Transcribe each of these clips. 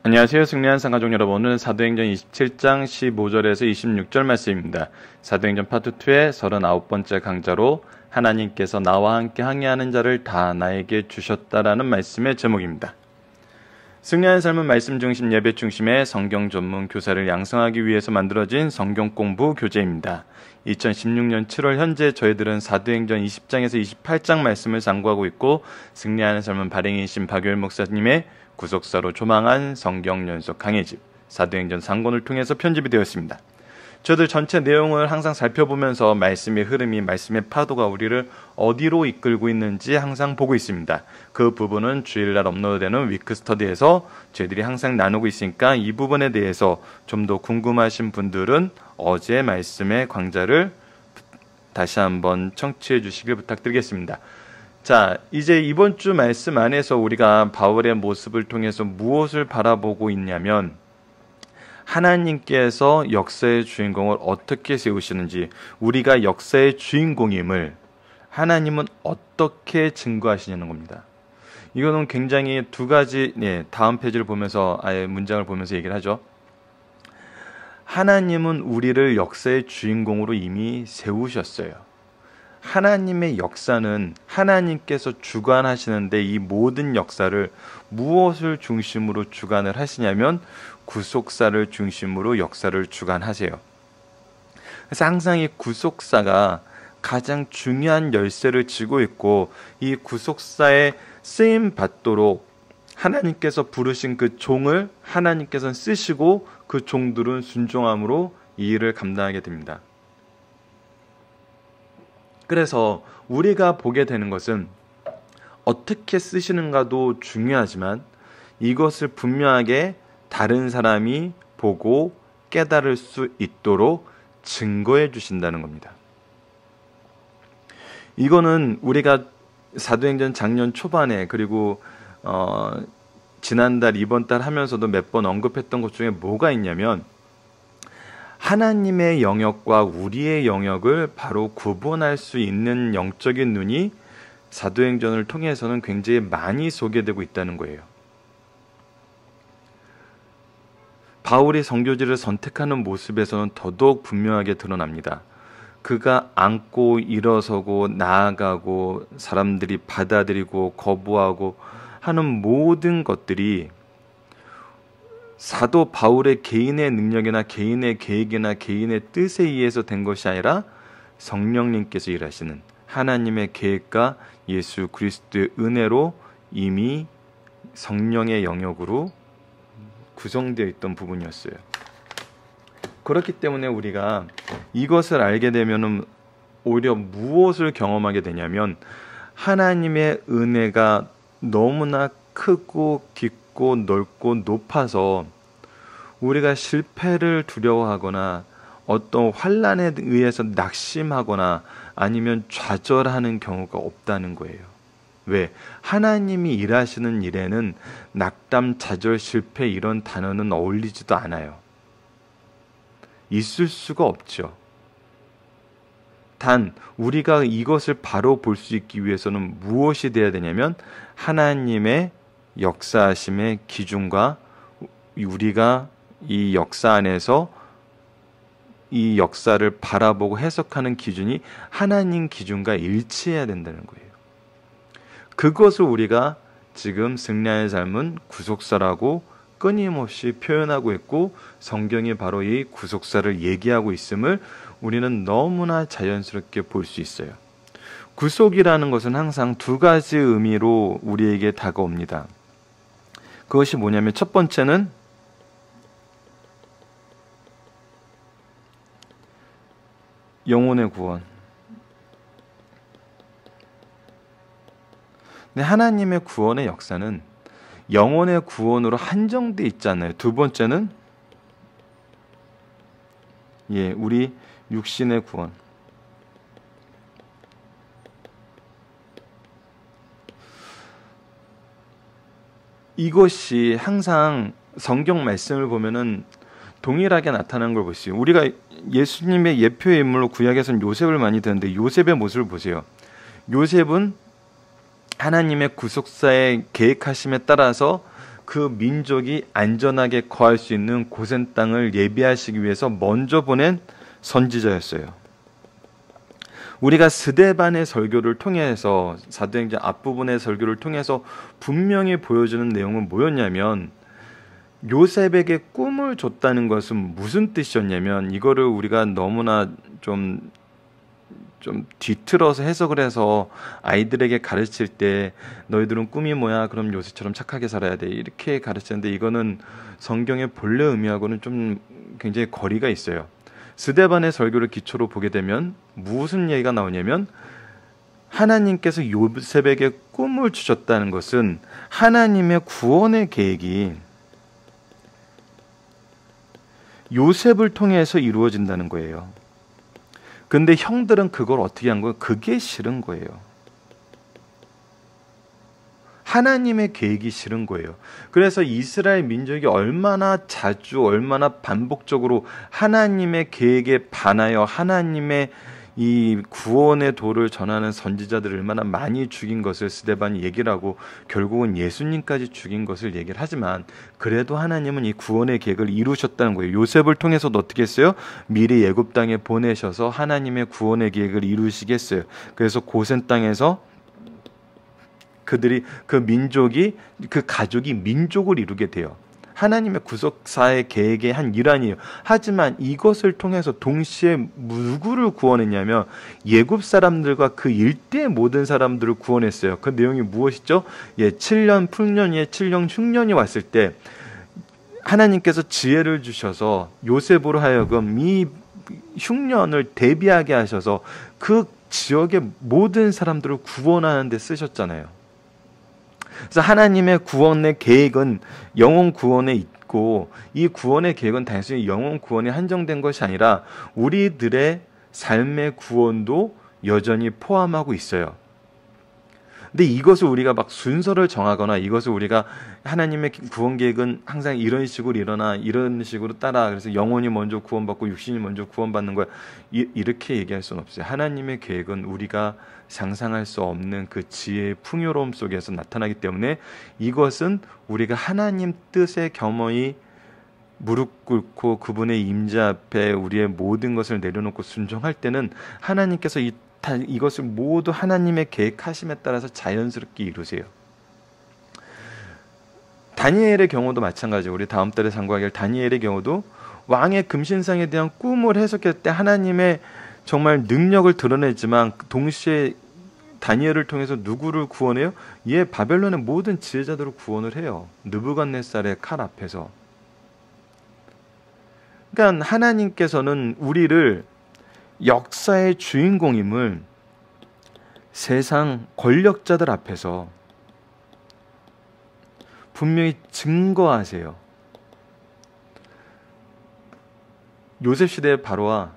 안녕하세요. 승리한 상가족 여러분. 오늘은 사도행전 27장 15절에서 26절 말씀입니다. 사도행전 파트 2의 39번째 강좌로 하나님께서 나와 함께 항해하는 자를 다 나에게 주셨다라는 말씀의 제목입니다. 승리한 삶은 말씀 중심 예배 중심의 성경 전문 교사를 양성하기 위해서 만들어진 성경 공부 교재입니다. 2016년 7월 현재 저희들은 사도행전 20장에서 28장 말씀을 상고하고 있고, 승리하는 삶은 발행이신 박요일 목사님의 구속사로 조망한 성경 연속 강해집 사도행전 상권을 통해서 편집이 되었습니다. 저들 전체 내용을 항상 살펴보면서 말씀의 흐름이, 말씀의 파도가 우리를 어디로 이끌고 있는지 항상 보고 있습니다. 그 부분은 주일날 업로드되는 위크스터디에서 저희들이 항상 나누고 있으니까 이 부분에 대해서 좀 더 궁금하신 분들은 어제 말씀의 강좌를 다시 한번 청취해 주시길 부탁드리겠습니다. 자, 이제 이번 주 말씀 안에서 우리가 바울의 모습을 통해서 무엇을 바라보고 있냐면, 하나님께서 역사의 주인공을 어떻게 세우시는지, 우리가 역사의 주인공임을 하나님은 어떻게 증거하시냐는 겁니다. 이거는 굉장히 두 가지, 다음 페이지를 보면서 아예 문장을 보면서 얘기를 하죠. 하나님은 우리를 역사의 주인공으로 이미 세우셨어요. 하나님의 역사는 하나님께서 주관하시는데, 이 모든 역사를 무엇을 중심으로 주관을 하시냐면 구속사를 중심으로 역사를 주관하세요. 그래서 항상 이 구속사가 가장 중요한 열쇠를 쥐고 있고, 이 구속사에 쓰임 받도록 하나님께서 부르신 그 종을 하나님께서는 쓰시고, 그 종들은 순종함으로 이 일을 감당하게 됩니다. 그래서 우리가 보게 되는 것은 어떻게 쓰시는가도 중요하지만, 이것을 분명하게 다른 사람이 보고 깨달을 수 있도록 증거해 주신다는 겁니다. 이거는 우리가 사도행전 작년 초반에, 그리고 지난달 이번 달 하면서도 몇 번 언급했던 것 중에 뭐가 있냐면, 하나님의 영역과 우리의 영역을 바로 구분할 수 있는 영적인 눈이 사도행전을 통해서는 굉장히 많이 소개되고 있다는 거예요. 바울이 선교지를 선택하는 모습에서는 더더욱 분명하게 드러납니다. 그가 안고 일어서고 나아가고 사람들이 받아들이고 거부하고 하는 모든 것들이 사도 바울의 개인의 능력이나 개인의 계획이나 개인의 뜻에 의해서 된 것이 아니라 성령님께서 일하시는 하나님의 계획과 예수 그리스도의 은혜로 이미 성령의 영역으로 구성되어 있던 부분이었어요. 그렇기 때문에 우리가 이것을 알게 되면은 오히려 무엇을 경험하게 되냐면, 하나님의 은혜가 너무나 크고 깊고 넓고 높아서 우리가 실패를 두려워하거나 어떤 환난에 의해서 낙심하거나 아니면 좌절하는 경우가 없다는 거예요. 왜? 하나님이 일하시는 일에는 낙담, 좌절, 실패 이런 단어는 어울리지도 않아요. 있을 수가 없죠. 단 우리가 이것을 바로 볼 수 있기 위해서는 무엇이 돼야 되냐면, 하나님의 역사하심의 기준과 우리가 이 역사 안에서 이 역사를 바라보고 해석하는 기준이 하나님 기준과 일치해야 된다는 거예요. 그것을 우리가 지금 승리하는 삶은 구속사라고 끊임없이 표현하고 있고, 성경이 바로 이 구속사를 얘기하고 있음을 우리는 너무나 자연스럽게 볼 수 있어요. 구속이라는 것은 항상 두 가지 의미로 우리에게 다가옵니다. 그것이 뭐냐면, 첫 번째는 영혼의 구원. 근데 하나님의 구원의 역사는 영혼의 구원으로 한정돼 있지 않나요? 두 번째는 우리 육신의 구원. 이것이 항상 성경 말씀을 보면은 동일하게 나타나는 걸 볼 수 있어요. 우리가 예수님의 예표의 인물로 구약에서는 요셉을 많이 듣는데, 요셉의 모습을 보세요. 요셉은 하나님의 구속사의 계획하심에 따라서 그 민족이 안전하게 거할 수 있는 고센 땅을 예비하시기 위해서 먼저 보낸 선지자였어요. 우리가 스데반의 설교를 통해서 사도행전 앞부분의 설교를 통해서 분명히 보여주는 내용은 뭐였냐면 요셉에게 꿈을 줬다는 것은 무슨 뜻이었냐면 이거를 우리가 너무나 좀 뒤틀어서 해석을 해서 아이들에게 가르칠 때 너희들은 꿈이 뭐야? 그럼 요셉처럼 착하게 살아야 돼. 이렇게 가르치는데 이거는 성경의 본래 의미하고는 좀 굉장히 거리가 있어요. 스데반의 설교를 기초로 보게 되면 무슨 얘기가 나오냐면 하나님께서 요셉에게 꿈을 주셨다는 것은 하나님의 구원의 계획이 요셉을 통해서 이루어진다는 거예요. 근데 형들은 그걸 어떻게 한 거예요? 그게 싫은 거예요. 하나님의 계획이 싫은 거예요. 그래서 이스라엘 민족이 얼마나 자주 얼마나 반복적으로 하나님의 계획에 반하여 하나님의 이 구원의 도를 전하는 선지자들을 얼마나 많이 죽인 것을 스데반이 얘기를 하고 결국은 예수님까지 죽인 것을 얘기를 하지만 그래도 하나님은 이 구원의 계획을 이루셨다는 거예요. 요셉을 통해서도 어떻게 했어요? 미리 애굽 땅에 보내셔서 하나님의 구원의 계획을 이루시겠어요. 그래서 고센 땅에서 그들이 그 민족이 그 가족이 민족을 이루게 돼요. 하나님의 구속사의 계획의 한 일환이에요. 하지만 이것을 통해서 동시에 누구를 구원했냐면 예굽 사람들과 그 일대의 모든 사람들을 구원했어요. 그 내용이 무엇이죠? 7년 풍년이 7년 흉년이 왔을 때 하나님께서 지혜를 주셔서 요셉으로 하여금 이 흉년을 대비하게 하셔서 그 지역의 모든 사람들을 구원하는 데 쓰셨잖아요. 그래서 하나님의 구원의 계획은 영혼 구원에 있고 이 구원의 계획은 단순히 영혼 구원에 한정된 것이 아니라 우리들의 삶의 구원도 여전히 포함하고 있어요. 근데 이것을 우리가 막 순서를 정하거나 이것을 우리가 하나님의 구원 계획은 항상 이런 식으로 일어나 이런 식으로 따라 그래서 영혼이 먼저 구원받고 육신이 먼저 구원받는 거야 이렇게 얘기할 수는 없어요. 하나님의 계획은 우리가 상상할 수 없는 그 지혜의 풍요로움 속에서 나타나기 때문에 이것은 우리가 하나님 뜻에 겸허히 무릎 꿇고 그분의 임재 앞에 우리의 모든 것을 내려놓고 순종할 때는 하나님께서 이것을 모두 하나님의 계획하심에 따라서 자연스럽게 이루세요. 다니엘의 경우도 마찬가지고 우리 다음 달에 상고하게 할 다니엘의 경우도 왕의 금신상에 대한 꿈을 해석할 때 하나님의 정말 능력을 드러내지만 동시에 다니엘을 통해서 누구를 구원해요? 바벨론의 모든 지혜자들을 구원을 해요. 느부갓네살의 칼 앞에서. 그러니까 하나님께서는 우리를 역사의 주인공임을 세상 권력자들 앞에서 분명히 증거하세요. 요셉 시대의 바로와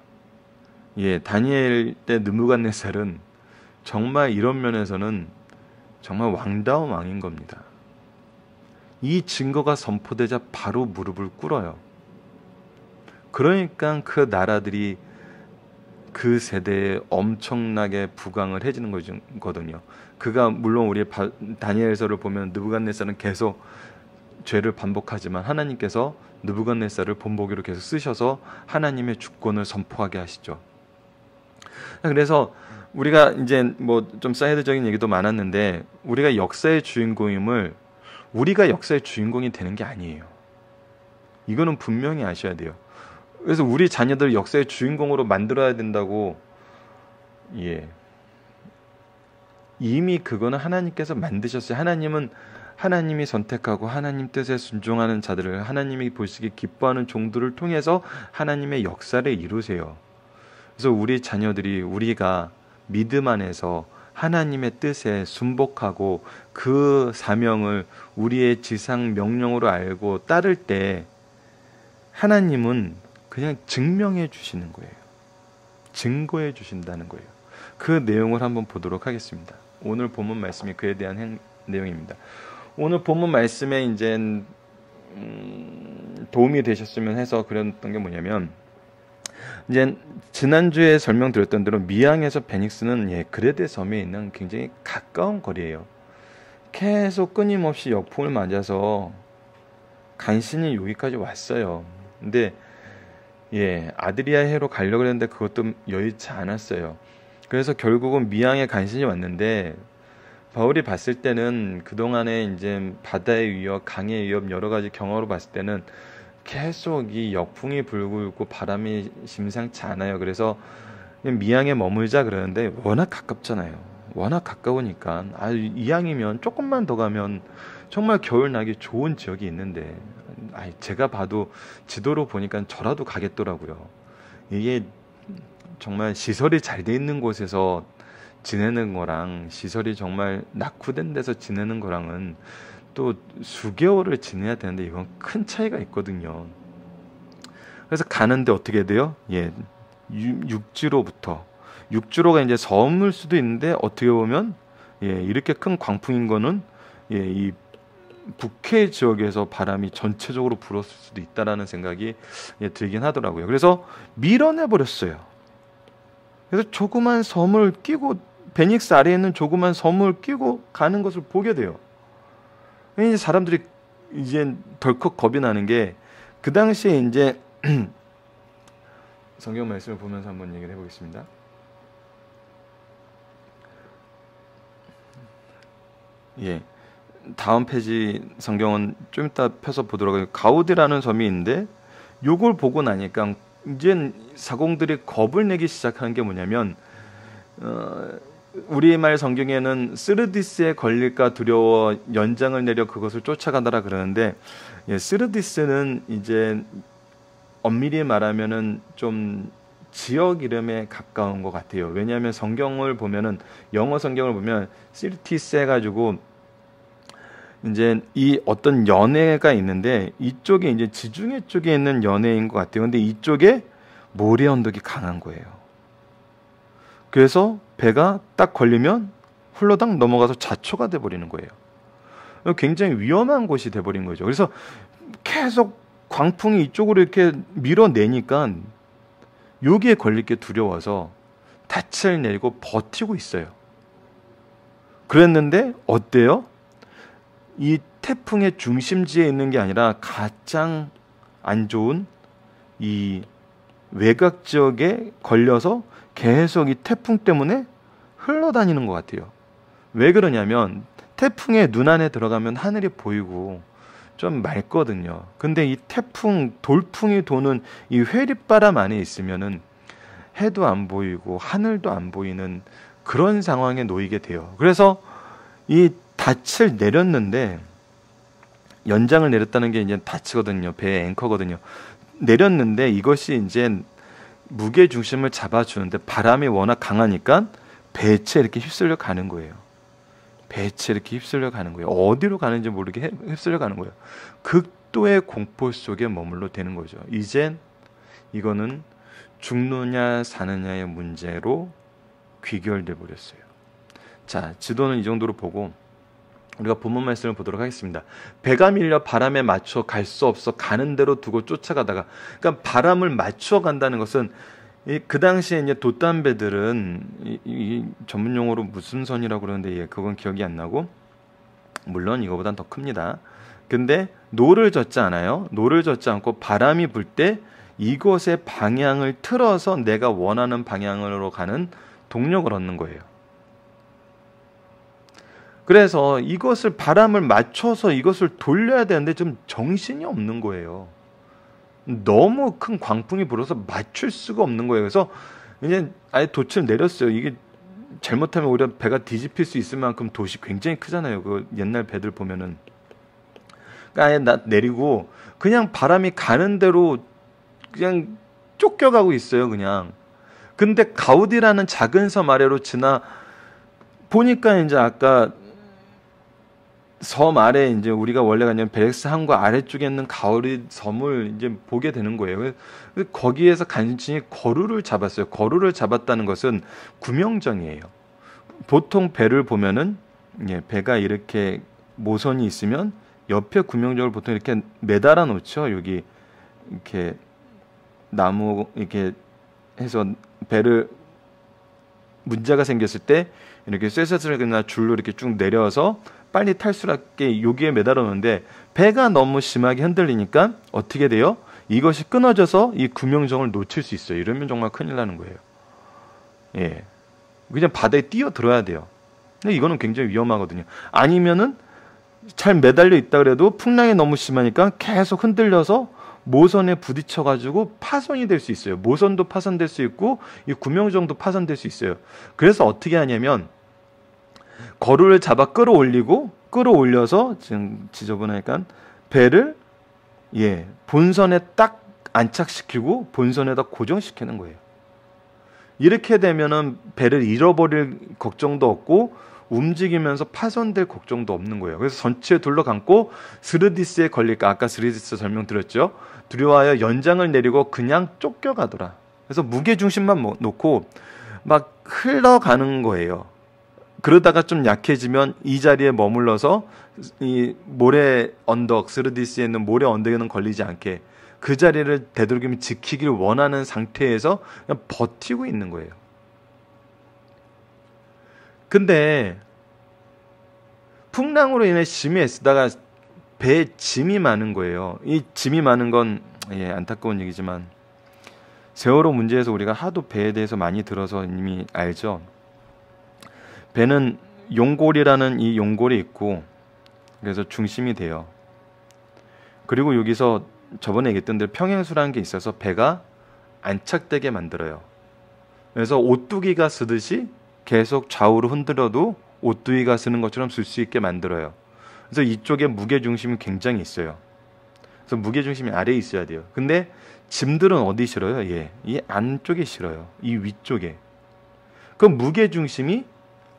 다니엘 때 느부갓네살은 정말 이런 면에서는 정말 왕다운 왕인 겁니다. 이 증거가 선포되자 바로 무릎을 꿇어요. 그러니까 그 나라들이 그 세대에 엄청나게 부강을 해지는 거거든요. 그가 물론 우리 다니엘서를 보면 느부갓네살은 계속 죄를 반복하지만 하나님께서 느부갓네살을 본보기로 계속 쓰셔서 하나님의 주권을 선포하게 하시죠. 그래서 우리가 이제 뭐 좀 사이드적인 얘기도 많았는데 우리가 역사의 주인공임을 우리가 역사의 주인공이 되는 게 아니에요. 이거는 분명히 아셔야 돼요. 그래서 우리 자녀들 역사의 주인공으로 만들어야 된다고 이미 그거는 하나님께서 만드셨어요. 하나님은 하나님이 선택하고 하나님 뜻에 순종하는 자들을 하나님이 보시기 기뻐하는 종들을 통해서 하나님의 역사를 이루세요. 그래서 우리 자녀들이 우리가 믿음 안에서 하나님의 뜻에 순복하고 그 사명을 우리의 지상 명령으로 알고 따를 때 하나님은 그냥 증명해 주시는 거예요. 증거해 주신다는 거예요. 그 내용을 한번 보도록 하겠습니다. 오늘 본문 말씀이 그에 대한 내용입니다. 오늘 본문 말씀에 이제 도움이 되셨으면 해서 그랬던 게 뭐냐면 이제 지난주에 설명드렸던 대로 미항에서 베닉스는 그레데 섬에 있는 굉장히 가까운 거리예요. 계속 끊임없이 역풍을 맞아서 간신히 여기까지 왔어요. 근데 아드리아 해로 가려고 했는데 그것도 여의치 않았어요. 그래서 결국은 미양에 간신히 왔는데 바울이 봤을 때는 그동안에 이제 바다의 위협, 강의 위협 여러 가지 경험으로 봤을 때는 계속 이 역풍이 불고 있고 바람이 심상치 않아요. 그래서 미양에 머물자 그러는데 워낙 가깝잖아요. 워낙 가까우니까 이양이면 조금만 더 가면 정말 겨울 나기 좋은 지역이 있는데 제가 봐도 지도로 보니까 저라도 가겠더라고요. 이게 정말 시설이 잘 돼 있는 곳에서 지내는 거랑 시설이 정말 낙후된 데서 지내는 거랑은 또 수개월을 지내야 되는데 이건 큰 차이가 있거든요. 그래서 가는데 어떻게 돼요? 육지로가 이제 섬일 수도 있는데 어떻게 보면 이렇게 큰 광풍인 거는 이 북해 지역에서 바람이 전체적으로 불었을 수도 있다라는 생각이 들긴 하더라고요. 그래서 밀어내 버렸어요. 그래서 조그만 섬을 끼고 베닉스 아래에 있는 조그만 섬을 끼고 가는 것을 보게 돼요. 이제 사람들이 이제 덜컥 겁이 나는 게 그 당시에 이제 성경 말씀을 보면서 한번 얘기를 해보겠습니다. 다음 페이지 성경은 좀 이따 펴서 보도록 하겠습니다. 가우디라는 섬이 있는데 요걸 보고 나니까 이제 사공들이 겁을 내기 시작하는 게 뭐냐면 우리말 성경에는 스르디스에 걸릴까 두려워 연장을 내려 그것을 쫓아가더라 그러는데 스르디스는 이제 엄밀히 말하면은 좀 지역 이름에 가까운 것 같아요. 왜냐하면 성경을 보면은 영어 성경을 보면 시르티스 해가지고 이제 이 어떤 연해가 있는데 이쪽에 이제 지중해 쪽에 있는 연해인 것 같아요. 근데 이쪽에 모래 언덕이 강한 거예요. 그래서 배가 딱 걸리면 홀로당 넘어가서 자초가 돼버리는 거예요. 굉장히 위험한 곳이 돼버린 거죠. 그래서 계속 광풍이 이쪽으로 이렇게 밀어내니까 여기에 걸릴 게 두려워서 닻을 내리고 버티고 있어요. 그랬는데 어때요? 이 태풍의 중심지에 있는 게 아니라 가장 안 좋은 이 외곽 지역에 걸려서 계속 이 태풍 때문에 흘러다니는 것 같아요. 왜 그러냐면 태풍의 눈 안에 들어가면 하늘이 보이고 좀 맑거든요. 근데 이 태풍, 돌풍이 도는 이 회립바람 안에 있으면은 해도 안 보이고 하늘도 안 보이는 그런 상황에 놓이게 돼요. 그래서 이 닻을 내렸는데 연장을 내렸다는 게 이제 닻이거든요. 배의 앵커거든요. 내렸는데 이것이 이제 무게 중심을 잡아주는데 바람이 워낙 강하니까 배에 이렇게 휩쓸려 가는 거예요. 배에 이렇게 휩쓸려 가는 거예요. 어디로 가는지 모르게 휩쓸려 가는 거예요. 극도의 공포 속에 머물러 되는 거죠. 이젠 이거는 죽느냐 사느냐의 문제로 귀결돼 버렸어요. 자, 지도는 이 정도로 보고 우리가 본문 말씀을 보도록 하겠습니다. 배가 밀려 바람에 맞춰 갈 수 없어 가는 대로 두고 쫓아가다가, 그러니까 바람을 맞춰 간다는 것은 그 당시에 이제 돛담배들은 이 전문 용어로 무슨 선이라고 그러는데 그건 기억이 안 나고, 물론 이거보단 더 큽니다. 근데 노를 젓지 않아요. 노를 젓지 않고 바람이 불 때 이것의 방향을 틀어서 내가 원하는 방향으로 가는 동력을 얻는 거예요. 그래서 이것을 바람을 맞춰서 이것을 돌려야 되는데 좀 정신이 없는 거예요. 너무 큰 광풍이 불어서 맞출 수가 없는 거예요. 그래서 이제 아예 돛을 내렸어요. 이게 잘못하면 오히려 배가 뒤집힐 수 있을 만큼 돛이 굉장히 크잖아요. 그 옛날 배들 보면은. 그러니까 아예 내리고 그냥 바람이 가는 대로 그냥 쫓겨가고 있어요. 그냥. 근데 가우디라는 작은 섬 아래로 지나 보니까 이제 아까 섬 아래 이제 우리가 원래 가냐면 벨렉스 항구 아래쪽에 있는 가우디 섬을 이제 보게 되는 거예요. 거기에서 간신히 거루를 잡았어요. 거루를 잡았다는 것은 구명정이에요. 보통 배를 보면은 배가 이렇게 모선이 있으면 옆에 구명정을 보통 이렇게 매달아 놓죠. 여기 이렇게 나무 이렇게 해서 배를 문제가 생겼을 때 이렇게 쇠사슬이나 줄로 이렇게 쭉 내려서 빨리 탈출할게 여기에 매달았는데 배가 너무 심하게 흔들리니까 어떻게 돼요? 이것이 끊어져서 이 구명정을 놓칠 수 있어요. 이러면 정말 큰일 나는 거예요. 예, 그냥 바다에 뛰어들어야 돼요. 근데 이거는 굉장히 위험하거든요. 아니면은 잘 매달려 있다 그래도 풍랑이 너무 심하니까 계속 흔들려서 모선에 부딪혀가지고 파손이 될 수 있어요. 모선도 파손될 수 있고 이 구명정도 파손될 수 있어요. 그래서 어떻게 하냐면 거루를 잡아 끌어올려서 지금 지저분하니까 배를 본선에 딱 안착시키고 본선에다 고정시키는 거예요. 이렇게 되면은 배를 잃어버릴 걱정도 없고 움직이면서 파손될 걱정도 없는 거예요. 그래서 전체에 둘러감고 스르디스에 걸릴까, 아까 스르디스 설명드렸죠. 두려워하여 연장을 내리고 그냥 쫓겨가더라. 그래서 무게중심만 놓고 막 흘러가는 거예요. 그러다가 좀 약해지면 이 자리에 머물러서 이 모래 언덕, 스르디스에 있는 모래 언덕에는 걸리지 않게 그 자리를 되도록이면 지키길 원하는 상태에서 그냥 버티고 있는 거예요. 근데 풍랑으로 인해 짐이 애쓰다가 배에 짐이 많은 거예요. 이 짐이 많은 건 안타까운 얘기지만 세월호 문제에서 우리가 하도 배에 대해서 많이 들어서 이미 알죠. 배는 용골이라는 이 용골이 있고 그래서 중심이 돼요. 그리고 여기서 저번에 얘기했던 대로 평행수라는 게 있어서 배가 안착되게 만들어요. 그래서 오뚜기가 쓰듯이 계속 좌우로 흔들어도 오뚜기가 쓰는 것처럼 쓸 수 있게 만들어요. 그래서 이쪽에 무게중심이 굉장히 있어요. 그래서 무게중심이 아래에 있어야 돼요. 근데 짐들은 어디 실어요? 이 안쪽에 실어요. 이 위쪽에. 그럼 무게중심이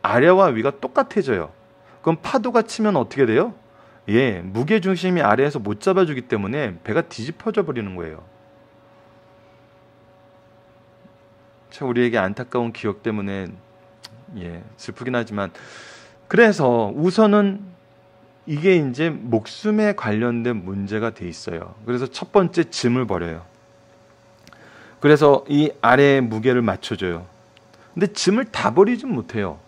아래와 위가 똑같아져요. 그럼 파도가 치면 어떻게 돼요? 무게중심이 아래에서 못 잡아주기 때문에 배가 뒤집어져 버리는 거예요. 참 우리에게 안타까운 기억 때문에 슬프긴 하지만 그래서 우선은 이게 이제 목숨에 관련된 문제가 돼 있어요. 그래서 첫 번째 짐을 버려요. 그래서 이 아래의 무게를 맞춰줘요. 근데 짐을 다 버리진 못해요.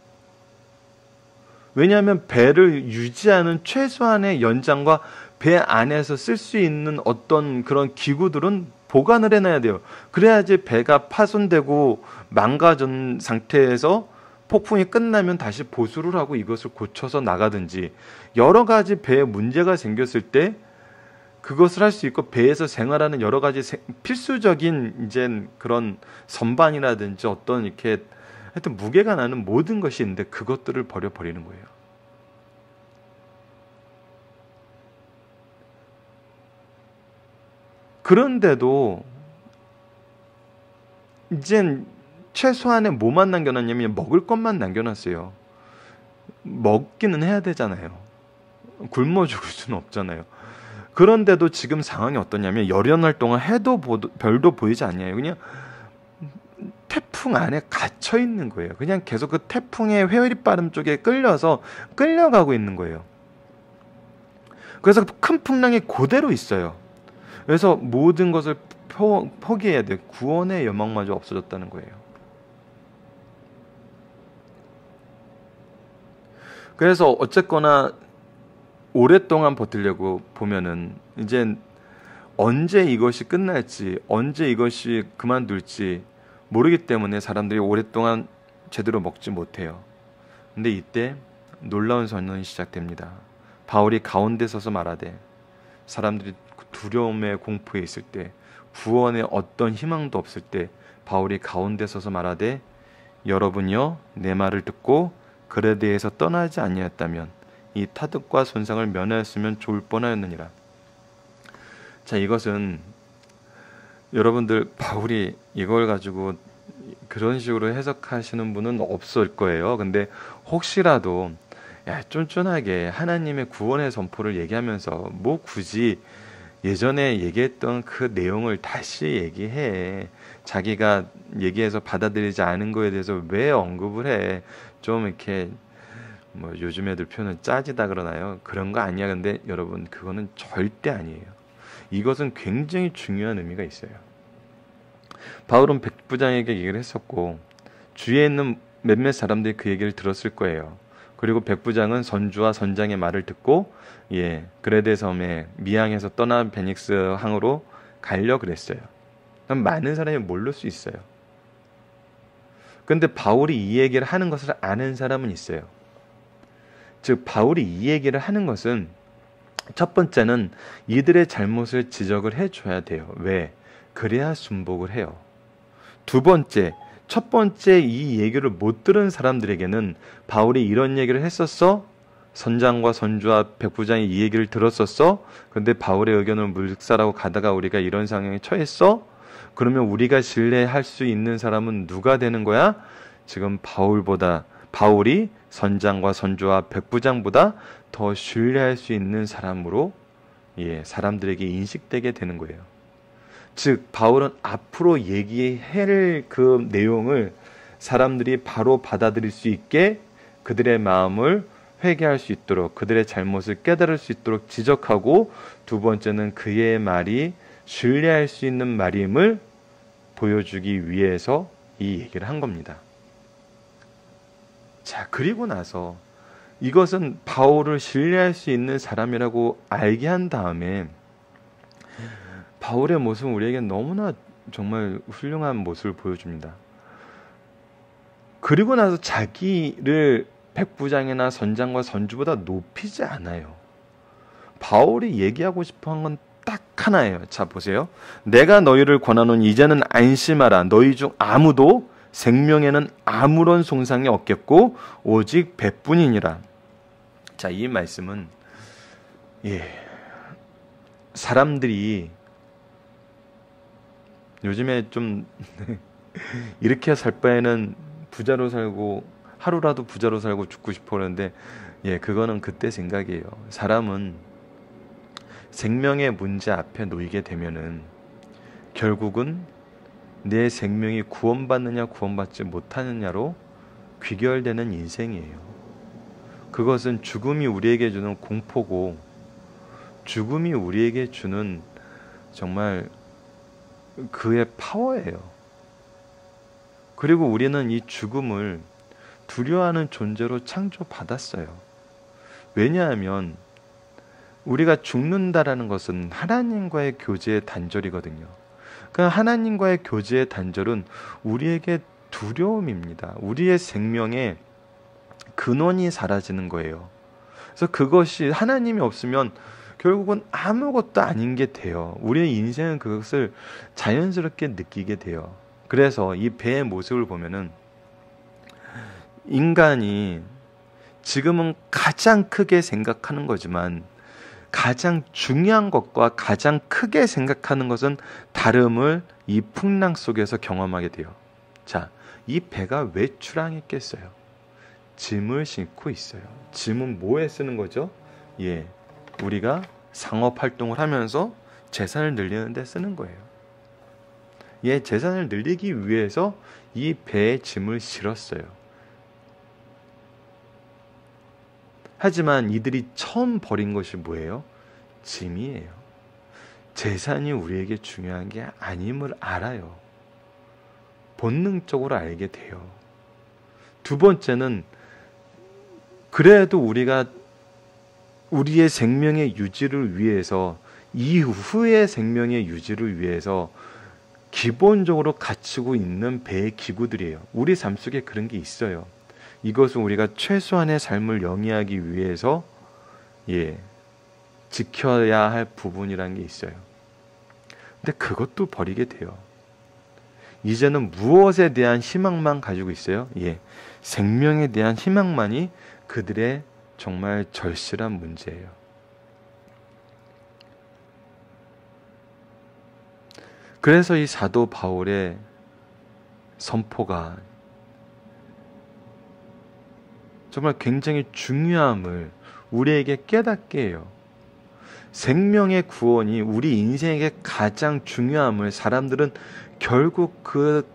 왜냐하면 배를 유지하는 최소한의 연장과 배 안에서 쓸 수 있는 어떤 그런 기구들은 보관을 해놔야 돼요. 그래야지 배가 파손되고 망가진 상태에서 폭풍이 끝나면 다시 보수를 하고 이것을 고쳐서 나가든지 여러 가지 배에 문제가 생겼을 때 그것을 할 수 있고 배에서 생활하는 여러 가지 필수적인 이제 그런 선반이라든지 어떤 이렇게 하여튼 무게가 나는 모든 것이 있는데 그것들을 버려버리는 거예요. 그런데도 이젠 최소한의 뭐만 남겨놨냐면 먹을 것만 남겨놨어요. 먹기는 해야 되잖아요. 굶어 죽을 수는 없잖아요. 그런데도 지금 상황이 어떠냐면 열연할 동안 해도 별도 보이지 않냐요. 그냥 태풍 안에 갇혀 있는 거예요. 그냥 계속 그 태풍의 회오리바람 쪽에 끌려가고 있는 거예요. 그래서 큰 풍랑이 그대로 있어요. 그래서 모든 것을 포기해야 돼요. 구원의 여망마저 없어졌다는 거예요. 그래서 어쨌거나 오랫동안 버티려고 보면은 이제 언제 이것이 끝날지 언제 이것이 그만둘지 모르기 때문에 사람들이 오랫동안 제대로 먹지 못해요. 근데 이때 놀라운 선언이 시작됩니다. 바울이 가운데 서서 말하되 사람들이 두려움에 공포에 있을 때 구원의 어떤 희망도 없을 때 바울이 가운데 서서 말하되 여러분이여 내 말을 듣고 글에 대해서 떠나지 아니하였다면 이 타득과 손상을 면하였으면 좋을 뻔하였느니라. 자, 이것은 여러분들 바울이 이걸 가지고 그런 식으로 해석하시는 분은 없을 거예요. 근데 혹시라도 쫀쫀하게 하나님의 구원의 선포를 얘기하면서 뭐 굳이 예전에 얘기했던 그 내용을 다시 얘기해. 자기가 얘기해서 받아들이지 않은 거에 대해서 왜 언급을 해. 좀 이렇게 뭐 요즘 애들 표현은 짜지다 그러나요? 그런 거 아니야. 근데 여러분 그거는 절대 아니에요. 이것은 굉장히 중요한 의미가 있어요. 바울은 백부장에게 얘기를 했었고 주위에 있는 몇몇 사람들이 그 얘기를 들었을 거예요. 그리고 백부장은 선주와 선장의 말을 듣고 그레데 섬에 미항에서 떠나 베닉스 항으로 가려 그랬어요. 그럼 많은 사람이 모를 수 있어요. 근데 바울이 이 얘기를 하는 것을 아는 사람은 있어요. 즉 바울이 이 얘기를 하는 것은 첫 번째는 이들의 잘못을 지적을 해줘야 돼요. 왜? 그래야 순복을 해요. 두 번째, 첫 번째 이 얘기를 못 들은 사람들에게는 바울이 이런 얘기를 했었어? 선장과 선주와 백부장이 이 얘기를 들었었어? 근데 바울의 의견을 묵살하고 가다가 우리가 이런 상황에 처했어? 그러면 우리가 신뢰할 수 있는 사람은 누가 되는 거야? 지금 바울이 선장과 선주와 백부장보다 더 신뢰할 수 있는 사람으로 사람들에게 인식되게 되는 거예요. 즉 바울은 앞으로 얘기할 그 내용을 사람들이 바로 받아들일 수 있게 그들의 마음을 회개할 수 있도록 그들의 잘못을 깨달을 수 있도록 지적하고, 두 번째는 그의 말이 신뢰할 수 있는 말임을 보여주기 위해서 이 얘기를 한 겁니다. 자, 그리고 나서 이것은 바울을 신뢰할 수 있는 사람이라고 알게 한 다음에 바울의 모습은 우리에게 너무나 정말 훌륭한 모습을 보여줍니다. 그리고 나서 자기를 백부장이나 선장과 선주보다 높이지 않아요. 바울이 얘기하고 싶어 한 건 딱 하나예요. 자, 보세요. 내가 너희를 권하노니 이제는 안심하라. 너희 중 아무도 생명에는 아무런 손상이 없겠고 오직 배뿐이니라. 자, 이 말씀은 사람들이 요즘에 좀 이렇게 살 바에는 부자로 살고 하루라도 부자로 살고 죽고 싶어 그러는데 그거는 그때 생각이에요. 사람은 생명의 문제 앞에 놓이게 되면은 결국은 내 생명이 구원받느냐 구원받지 못하느냐로 귀결되는 인생이에요. 그것은 죽음이 우리에게 주는 공포고 죽음이 우리에게 주는 정말 그의 파워예요. 그리고 우리는 이 죽음을 두려워하는 존재로 창조받았어요. 왜냐하면 우리가 죽는다라는 것은 하나님과의 교제의 단절이거든요. 그 하나님과의 교제의 단절은 우리에게 두려움입니다. 우리의 생명의 근원이 사라지는 거예요. 그래서 그것이 하나님이 없으면 결국은 아무것도 아닌 게 돼요. 우리의 인생은 그것을 자연스럽게 느끼게 돼요. 그래서 이 배의 모습을 보면은 인간이 지금은 가장 크게 생각하는 거지만 가장 중요한 것과 가장 크게 생각하는 것은 다름을 이 풍랑 속에서 경험하게 돼요. 자, 이 배가 왜 출항했겠어요? 짐을 싣고 있어요. 짐은 뭐에 쓰는 거죠? 우리가 상업 활동을 하면서 재산을 늘리는 데 쓰는 거예요. 재산을 늘리기 위해서 이 배에 짐을 실었어요. 하지만 이들이 처음 버린 것이 뭐예요? 짐이에요. 재산이 우리에게 중요한 게 아님을 알아요. 본능적으로 알게 돼요. 두 번째는 그래도 우리가 우리의 생명의 유지를 위해서 이후의 생명의 유지를 위해서 기본적으로 갖추고 있는 배의 기구들이에요. 우리 삶 속에 그런 게 있어요. 이것은 우리가 최소한의 삶을 영위하기 위해서 지켜야 할 부분이라는 게 있어요. 근데 그것도 버리게 돼요. 이제는 무엇에 대한 희망만 가지고 있어요? 생명에 대한 희망만이 그들의 정말 절실한 문제예요. 그래서 이 사도 바울의 선포가 정말 굉장히 중요함을 우리에게 깨닫게 해요. 생명의 구원이 우리 인생에게 가장 중요함을 사람들은 결국 그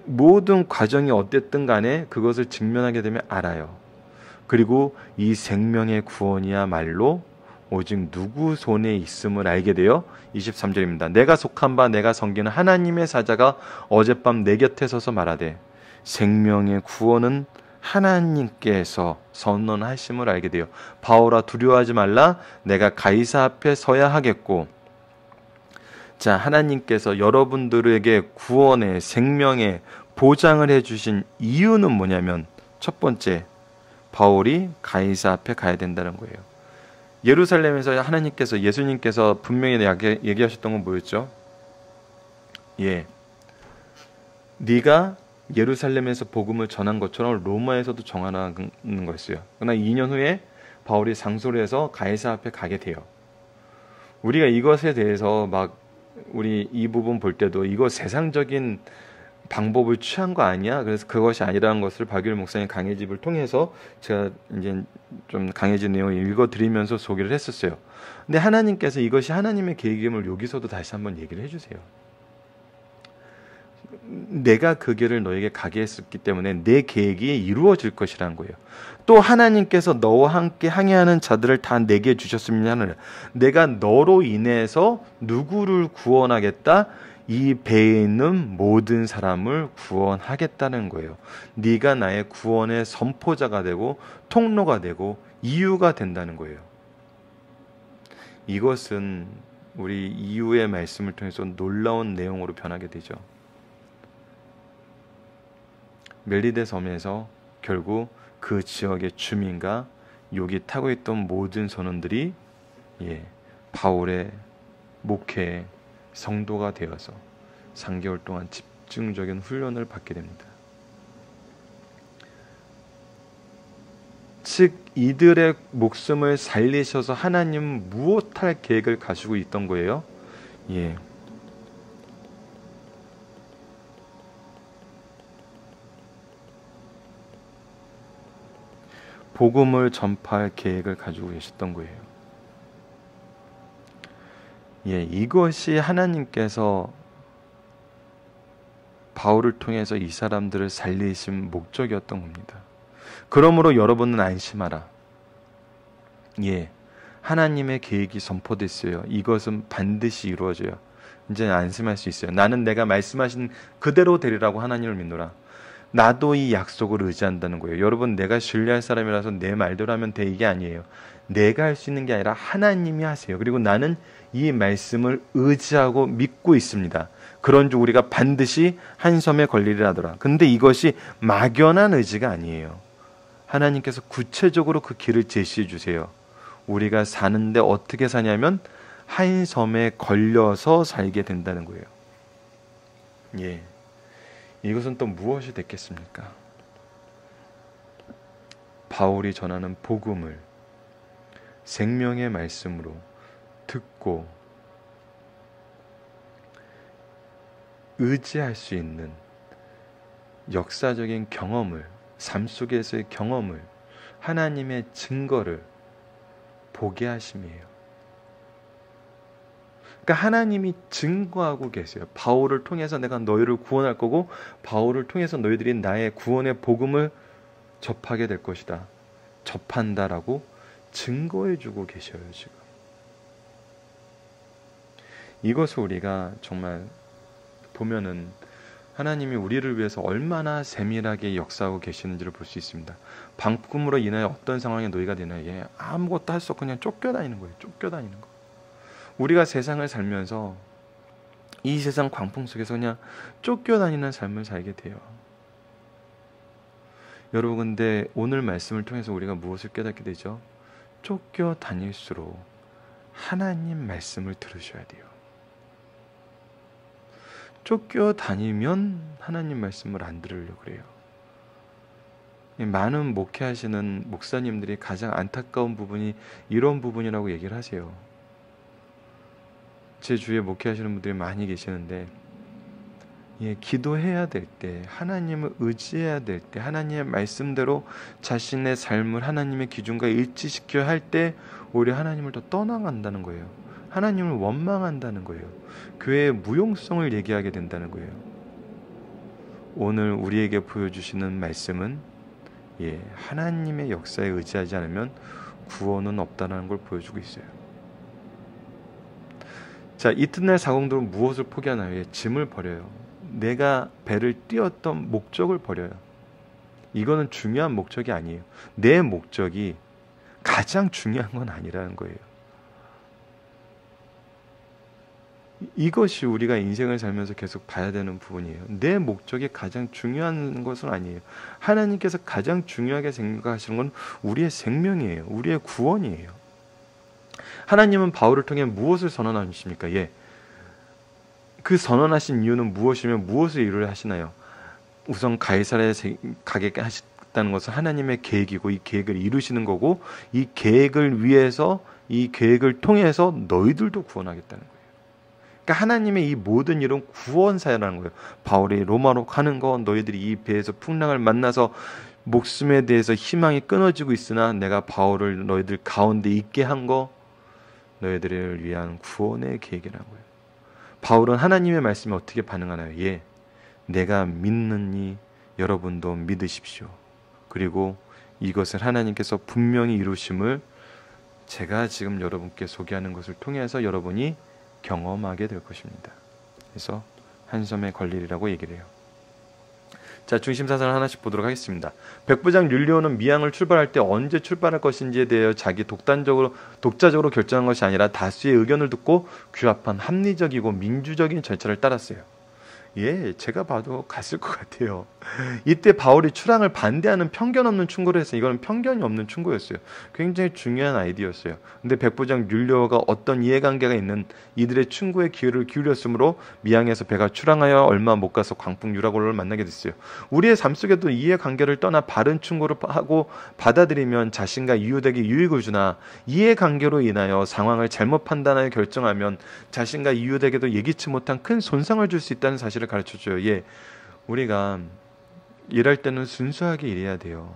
모든 과정이 어땠든 간에 그것을 직면하게 되면 알아요. 그리고 이 생명의 구원이야말로 오직 누구 손에 있음을 알게 돼요. 23절입니다. 내가 속한 바 내가 섬기는 하나님의 사자가 어젯밤 내 곁에 서서 말하되 생명의 구원은 하나님께서 선언하심을 알게 돼요. 바울아 두려워하지 말라. 내가 가이사 앞에 서야 하겠고. 자, 하나님께서 여러분들에게 구원의 생명의 보장을 해주신 이유는 뭐냐면 첫 번째, 바울이 가이사 앞에 가야 된다는 거예요. 예루살렘에서 하나님께서 예수님께서 분명히 얘기하셨던 건 뭐였죠? 예, 네가 예루살렘에서 복음을 전한 것처럼 로마에서도 전하는 거였어요. 그러나 2년 후에 바울이 상소를 해서 가이사 앞에 가게 돼요. 우리가 이것에 대해서 막 우리 이 부분 볼 때도 이거 세상적인 방법을 취한 거 아니야? 그래서 그것이 아니라는 것을 박유일 목사님 강해집을 통해서 제가 이제 좀 강해진 내용을 읽어드리면서 소개를 했었어요. 근데 하나님께서 이것이 하나님의 계획임을 여기서도 다시 한번 얘기를 해주세요. 내가 그 길을 너에게 가게 했었기 때문에 내 계획이 이루어질 것이라는 거예요. 또 하나님께서 너와 함께 항해하는 자들을 다 내게 주셨으면 내가 너로 인해서 누구를 구원하겠다? 이 배에 있는 모든 사람을 구원하겠다는 거예요. 네가 나의 구원의 선포자가 되고 통로가 되고 이유가 된다는 거예요. 이것은 우리 이후의 말씀을 통해서 놀라운 내용으로 변하게 되죠. 멜리데 섬에서 결국 그 지역의 주민과 여기 타고 있던 모든 선원들이 바울의 목회의 성도가 되어서 3개월 동안 집중적인 훈련을 받게 됩니다. 즉 이들의 목숨을 살리셔서 하나님은 무엇할 계획을 가지고 있던 거예요? 복음을 전파할 계획을 가지고 계셨던 거예요. 이것이 하나님께서 바울을 통해서 이 사람들을 살리신 목적이었던 겁니다. 그러므로 여러분은 안심하라. 하나님의 계획이 선포됐어요. 이것은 반드시 이루어져요. 이제 안심할 수 있어요. 나는 내가 말씀하신 그대로 되리라고 하나님을 믿노라. 나도 이 약속을 의지한다는 거예요. 여러분, 내가 신뢰할 사람이라서 내 말대로 하면 돼, 이게 아니에요. 내가 할 수 있는 게 아니라 하나님이 하세요. 그리고 나는 이 말씀을 의지하고 믿고 있습니다. 그런 줄 우리가 반드시 한 섬에 걸리리라 하더라. 근데 이것이 막연한 의지가 아니에요. 하나님께서 구체적으로 그 길을 제시해 주세요. 우리가 사는데 어떻게 사냐면 한 섬에 걸려서 살게 된다는 거예요. 이것은 또 무엇이 됐겠습니까? 바울이 전하는 복음을 생명의 말씀으로 듣고 의지할 수 있는 역사적인 경험을, 삶 속에서의 경험을, 하나님의 증거를 보게 하심이에요. 그러니까 하나님이 증거하고 계세요. 바울을 통해서 내가 너희를 구원할 거고 바울을 통해서 너희들이 나의 구원의 복음을 접하게 될 것이다. 접한다라고 증거해주고 계셔요. 지금 이것을 우리가 정말 보면은 하나님이 우리를 위해서 얼마나 세밀하게 역사하고 계시는지를 볼 수 있습니다. 방금으로 인하여 어떤 상황에 놓이가 되나요? 아무것도 할 수 없고 그냥 쫓겨다니는 거예요. 쫓겨다니는 거. 우리가 세상을 살면서 이 세상 광풍 속에서 그냥 쫓겨다니는 삶을 살게 돼요. 여러분, 근데 오늘 말씀을 통해서 우리가 무엇을 깨닫게 되죠? 쫓겨다닐수록 하나님 말씀을 들으셔야 돼요. 쫓겨다니면 하나님 말씀을 안 들으려고 그래요. 많은 목회하시는 목사님들이 가장 안타까운 부분이 이런 부분이라고 얘기를 하세요. 제 주위에 목회하시는 분들이 많이 계시는데 기도해야 될 때, 하나님을 의지해야 될 때, 하나님의 말씀대로 자신의 삶을 하나님의 기준과 일치시켜야 할 때 오히려 하나님을 더 떠나간다는 거예요. 하나님을 원망한다는 거예요. 교회의 무용성을 얘기하게 된다는 거예요. 오늘 우리에게 보여주시는 말씀은 하나님의 역사에 의지하지 않으면 구원은 없다는 걸 보여주고 있어요. 자, 이튿날 사공들은 무엇을 포기하나요? 짐을 버려요. 내가 배를 띄웠던 목적을 버려요. 이거는 중요한 목적이 아니에요. 내 목적이 가장 중요한 건 아니라는 거예요. 이것이 우리가 인생을 살면서 계속 봐야 되는 부분이에요. 내 목적이 가장 중요한 것은 아니에요. 하나님께서 가장 중요하게 생각하시는 건 우리의 생명이에요. 우리의 구원이에요. 하나님은 바울을 통해 무엇을 선언하십니까? 그 선언하신 이유는 무엇이며 무엇을 이루려 하시나요? 우선 가이사랴에 가게 하셨다는 것은 하나님의 계획이고 이 계획을 이루시는 거고 이 계획을 위해서 이 계획을 통해서 너희들도 구원하겠다는 거예요. 그러니까 하나님의 이 모든 일은 구원사라는 거예요. 바울이 로마로 가는 거, 너희들이 이 배에서 풍랑을 만나서 목숨에 대해서 희망이 끊어지고 있으나 내가 바울을 너희들 가운데 있게 한 거, 너희들을 위한 구원의 계획이라고요. 바울은 하나님의 말씀에 어떻게 반응하나요? 내가 믿느니 여러분도 믿으십시오. 그리고 이것을 하나님께서 분명히 이루심을 제가 지금 여러분께 소개하는 것을 통해서 여러분이 경험하게 될 것입니다. 그래서 한섬의 권리라고 얘기를 해요. 자, 중심사상을 하나씩 보도록 하겠습니다. 백부장 율리오는 미항을 출발할 때 언제 출발할 것인지에 대해 자기 독자적으로 결정한 것이 아니라 다수의 의견을 듣고 규합한 합리적이고 민주적인 절차를 따랐어요. 제가 봐도 갔을 것 같아요. 이때 바울이 출항을 반대하는 편견 없는 충고를 했어요. 이거는 편견이 없는 충고였어요. 굉장히 중요한 아이디어였어요. 근데 백부장 율리오가 어떤 이해관계가 있는 이들의 충고에 귀를 기울였으므로 미항에서 배가 출항하여 얼마 못 가서 광풍 유라굴로를 만나게 됐어요. 우리의 삶 속에도 이해관계를 떠나 바른 충고를 하고 받아들이면 자신과 이웃에게 유익을 주나 이해관계로 인하여 상황을 잘못 판단하여 결정하면 자신과 이웃에게도 예기치 못한 큰 손상을 줄 수 있다는 사실을 가르쳐줘요. 우리가 일할 때는 순수하게 일해야 돼요.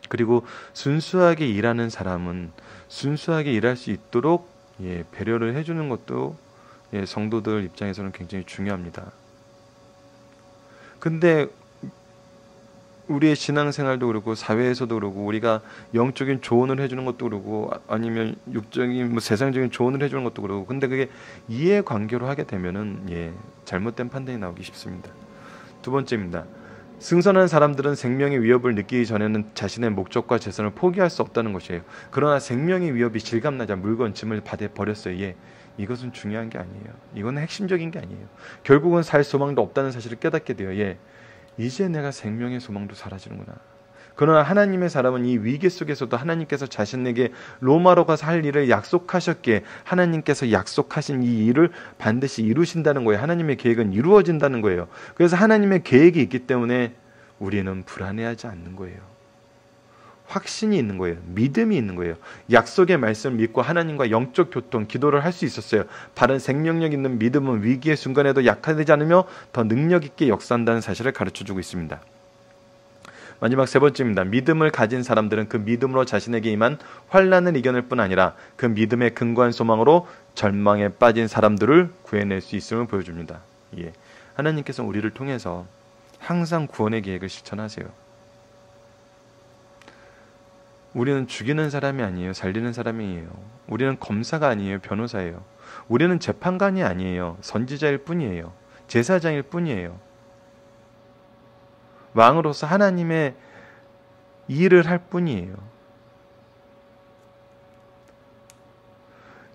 그리고 순수하게 일하는 사람은 순수하게 일할 수 있도록 배려를 해주는 것도 성도들 입장에서는 굉장히 중요합니다. 근데 우리의 신앙생활도 그렇고 사회에서도 그렇고 우리가 영적인 조언을 해주는 것도 그렇고 아니면 육적인 세상적인 조언을 해주는 것도 그렇고 근데 그게 이해관계로 하게 되면은 잘못된 판단이 나오기 쉽습니다. 두 번째입니다. 승선한 사람들은 생명의 위협을 느끼기 전에는 자신의 목적과 재산을 포기할 수 없다는 것이에요. 그러나 생명의 위협이 실감나자 물건 짐을 받아 버렸어요. 이것은 중요한 게 아니에요. 이건 핵심적인 게 아니에요. 결국은 살 소망도 없다는 사실을 깨닫게 돼요. 이제 내가 생명의 소망도 사라지는구나. 그러나 하나님의 사람은 이 위기 속에서도 하나님께서 자신에게 로마로 가서 할 일을 약속하셨기에 하나님께서 약속하신 이 일을 반드시 이루신다는 거예요. 하나님의 계획은 이루어진다는 거예요. 그래서 하나님의 계획이 있기 때문에 우리는 불안해하지 않는 거예요. 확신이 있는 거예요. 믿음이 있는 거예요. 약속의 말씀을 믿고 하나님과 영적 교통, 기도를 할 수 있었어요. 바른 생명력 있는 믿음은 위기의 순간에도 약화되지 않으며 더 능력 있게 역사한다는 사실을 가르쳐주고 있습니다. 마지막 세 번째입니다. 믿음을 가진 사람들은 그 믿음으로 자신에게 임한 환난을 이겨낼 뿐 아니라 그 믿음의 근거한 소망으로 절망에 빠진 사람들을 구해낼 수 있음을 보여줍니다. 하나님께서 우리를 통해서 항상 구원의 계획을 실천하세요. 우리는 죽이는 사람이 아니에요. 살리는 사람이에요. 우리는 검사가 아니에요. 변호사예요. 우리는 재판관이 아니에요. 선지자일 뿐이에요. 제사장일 뿐이에요. 왕으로서 하나님의 일을 할 뿐이에요.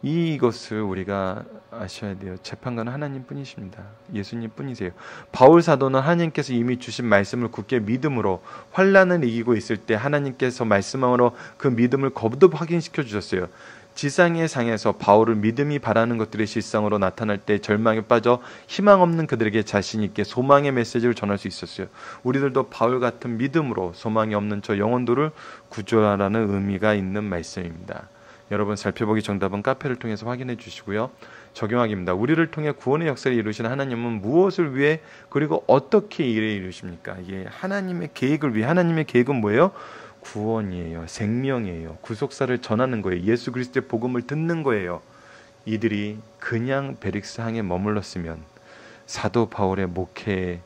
이것을 우리가 아셔야 돼요. 재판관은 하나님 뿐이십니다. 예수님 뿐이세요. 바울 사도는 하나님께서 이미 주신 말씀을 굳게 믿음으로 환난을 이기고 있을 때 하나님께서 말씀으로 그 믿음을 거듭 확인시켜 주셨어요. 지상의 상에서 바울을 믿음이 바라는 것들의 실상으로 나타날 때 절망에 빠져 희망 없는 그들에게 자신 있게 소망의 메시지를 전할 수 있었어요. 우리들도 바울 같은 믿음으로 소망이 없는 저 영혼들을 구조하라는 의미가 있는 말씀입니다. 여러분 살펴보기 정답은 카페를 통해서 확인해 주시고요. 적용하기입니다. 우리를 통해 구원의 역사를 이루시는 하나님은 무엇을 위해 그리고 어떻게 일을 이루십니까? 하나님의 계획을 위해. 하나님의 계획은 뭐예요? 구원이에요. 생명이에요. 구속사를 전하는 거예요. 예수 그리스도의 복음을 듣는 거예요. 이들이 그냥 베릭스 항에 머물렀으면 사도 바울의 목회의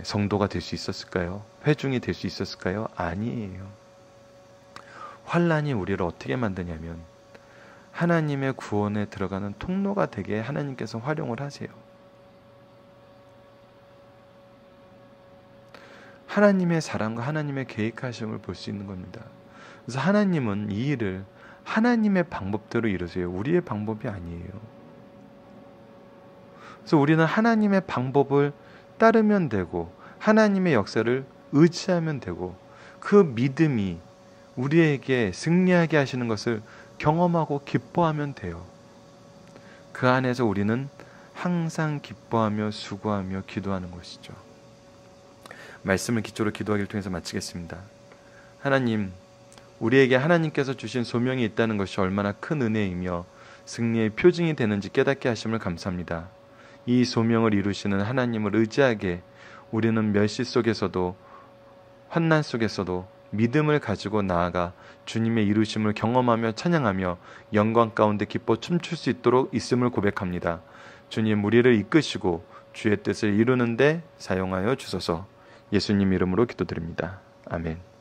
성도가 될 수 있었을까요? 회중이 될 수 있었을까요? 아니에요. 환난이 우리를 어떻게 만드냐면 하나님의 구원에 들어가는 통로가 되게 하나님께서 활용을 하세요. 하나님의 사랑과 하나님의 계획하심을 볼 수 있는 겁니다. 그래서 하나님은 이 일을 하나님의 방법대로 이루세요. 우리의 방법이 아니에요. 그래서 우리는 하나님의 방법을 따르면 되고 하나님의 역사를 의지하면 되고 그 믿음이 우리에게 승리하게 하시는 것을 경험하고 기뻐하면 돼요. 그 안에서 우리는 항상 기뻐하며 수고하며 기도하는 것이죠. 말씀을 기초로 기도하기를 통해서 마치겠습니다. 하나님, 우리에게 하나님께서 주신 소명이 있다는 것이 얼마나 큰 은혜이며 승리의 표징이 되는지 깨닫게 하심을 감사합니다. 이 소명을 이루시는 하나님을 의지하게 우리는 멸시 속에서도 환난 속에서도 믿음을 가지고 나아가 주님의 이루심을 경험하며 찬양하며 영광 가운데 기뻐 춤출 수 있도록 있음을 고백합니다. 주님, 우리를 이끄시고 주의 뜻을 이루는 데 사용하여 주소서. 예수님 이름으로 기도드립니다. 아멘.